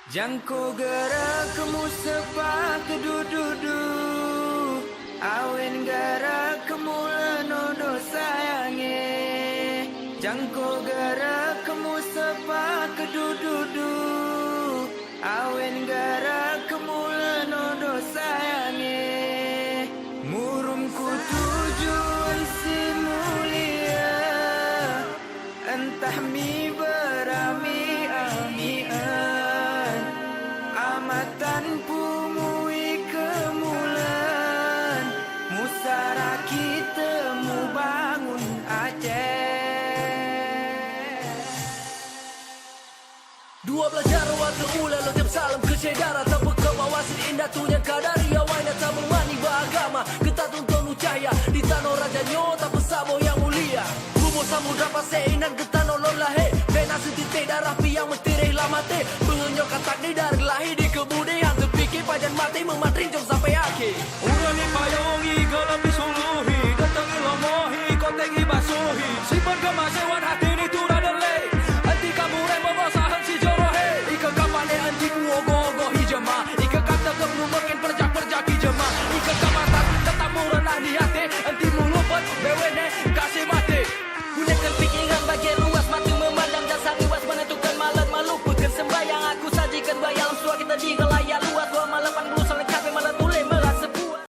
Jangko gerak kemu sepak kedududu, awen gerak kemu lenono sayange. Jangko gerak kemu sepak kedududu, awen gerak kemu lenono sayange. Murumku tujuan si mulia, entah mi berami amian, amatan pumui kemulan, musara kita mu bangun Aceh. 12 Januari terula lo tiap salam ke sedara tanpa kewawasan indah tunya kadari awalnya tak bermani beragama kita tuntun cahaya di tanah raja nyo tak bersama yang mulia rumus samudra pasai dan kita nolong lahe pena setitik darah piang mentirih lamate pengenyok katak di dari lahir di kemudian terpikir pajan mati mematring jom sampai akhir Urani payungi kelebih suluhi datangi lomohi kotengi basuhi simpan kemasewan hati ini turah delay anti kamu remo sahan si jorohe ika kapane anti kuogo-ogo hijama ika kata kamu makin perjak-perjak hijama ika kamatan tetap murah di hati anti mulupat bewene kasih mati gunakan pikiran bagi luas mata memandang dan sangat iwas menentukan malam malu pekan sembahyang aku sajikan bayang suara kita di